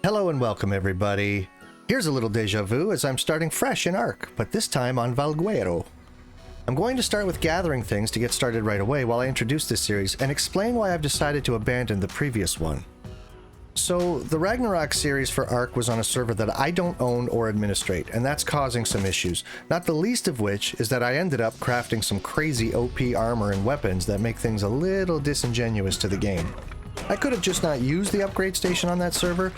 Hello and welcome everybody. Here's a little deja vu as I'm starting fresh in ARK, but this time on Valguero. I'm going to start with gathering things to get started right away while I introduce this series and explain why I've decided to abandon the previous one. So, the Ragnarok series for ARK was on a server that I don't own or administrate, and that's causing some issues, not the least of which is that I ended up crafting some crazy OP armor and weapons that make things a little disingenuous to the game. I could have just not used the upgrade station on that server,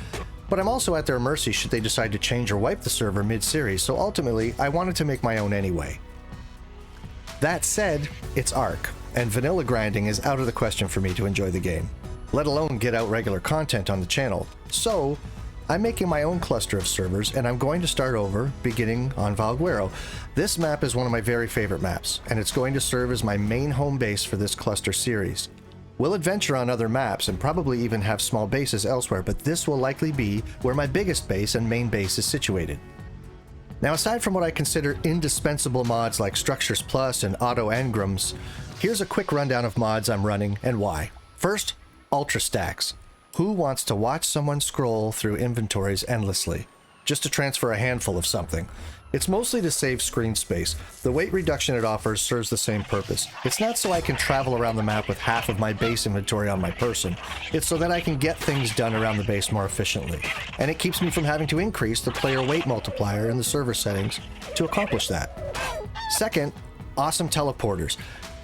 but I'm also at their mercy should they decide to change or wipe the server mid-series, so ultimately I wanted to make my own anyway. That said, it's ARK, and vanilla grinding is out of the question for me to enjoy the game, let alone get out regular content on the channel. So, I'm making my own cluster of servers, and I'm going to start over, beginning on Valguero. This map is one of my very favorite maps, and it's going to serve as my main home base for this cluster series. We'll adventure on other maps and probably even have small bases elsewhere, but this will likely be where my biggest base and main base is situated. Now, aside from what I consider indispensable mods like Structures Plus and Auto Engrams, here's a quick rundown of mods I'm running and why. First, Ultra Stacks. Who wants to watch someone scroll through inventories endlessly, just to transfer a handful of something? It's mostly to save screen space. The weight reduction it offers serves the same purpose. It's not so I can travel around the map with half of my base inventory on my person. It's so that I can get things done around the base more efficiently. And it keeps me from having to increase the player weight multiplier in the server settings to accomplish that. Second, awesome teleporters.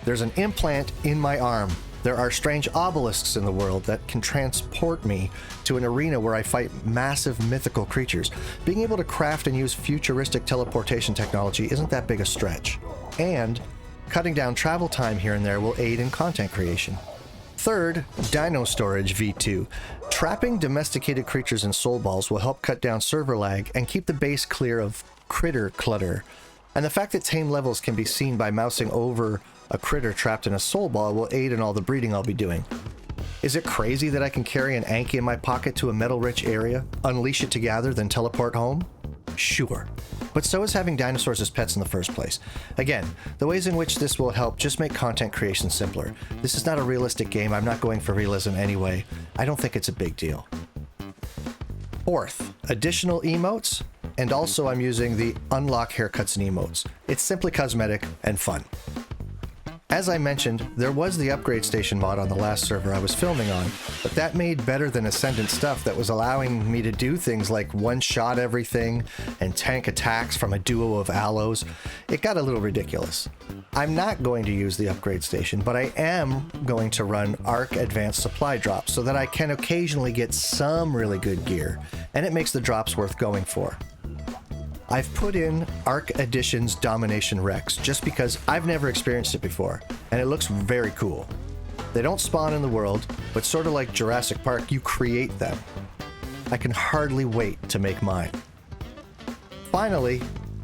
There's an implant in my arm. There are strange obelisks in the world that can transport me to an arena where I fight massive mythical creatures. Being able to craft and use futuristic teleportation technology isn't that big a stretch. And cutting down travel time here and there will aid in content creation. Third, Dino Storage V2. Trapping domesticated creatures in soul balls will help cut down server lag and keep the base clear of critter clutter. And the fact that tame levels can be seen by mousing over a critter trapped in a soul ball will aid in all the breeding I'll be doing. Is it crazy that I can carry an Anki in my pocket to a metal-rich area, unleash it to gather, then teleport home? Sure. But so is having dinosaurs as pets in the first place. Again, the ways in which this will help just make content creation simpler. This is not a realistic game. I'm not going for realism anyway. I don't think it's a big deal. Fourth, additional emotes, and also I'm using the unlock haircuts and emotes. It's simply cosmetic and fun. As I mentioned, there was the upgrade station mod on the last server I was filming on, but that made better than Ascendant stuff that was allowing me to do things like one-shot everything and tank attacks from a duo of aloes. It got a little ridiculous. I'm not going to use the upgrade station, but I am going to run ARK Advanced Supply Drops so that I can occasionally get some really good gear, and it makes the drops worth going for. I've put in ARK Edition's Domination Rex just because I've never experienced it before, and it looks very cool. They don't spawn in the world, but sort of like Jurassic Park, you create them. I can hardly wait to make mine. Finally,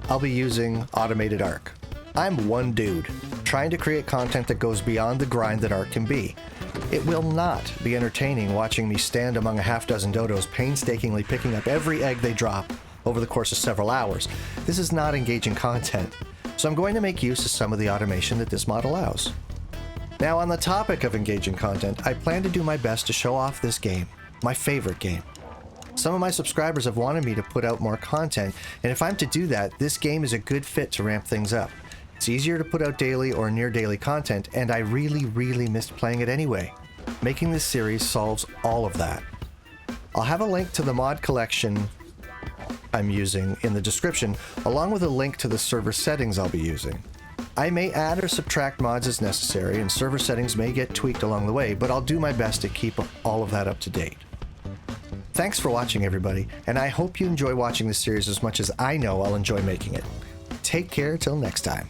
I'll be using Automated ARK. I'm one dude, trying to create content that goes beyond the grind that ARK can be. It will not be entertaining watching me stand among a half dozen dodos painstakingly picking up every egg they drop over the course of several hours. This is not engaging content, so I'm going to make use of some of the automation that this mod allows. Now, on the topic of engaging content, I plan to do my best to show off this game, my favorite game. Some of my subscribers have wanted me to put out more content, and if I'm to do that, this game is a good fit to ramp things up. It's easier to put out daily or near daily content, and I really missed playing it anyway. Making this series solves all of that. I'll have a link to the mod collection I'm using in the description, along with a link to the server settings I'll be using. I may add or subtract mods as necessary, and server settings may get tweaked along the way, but I'll do my best to keep all of that up to date. Thanks for watching, everybody, and I hope you enjoy watching this series as much as I know I'll enjoy making it. Take care till next time.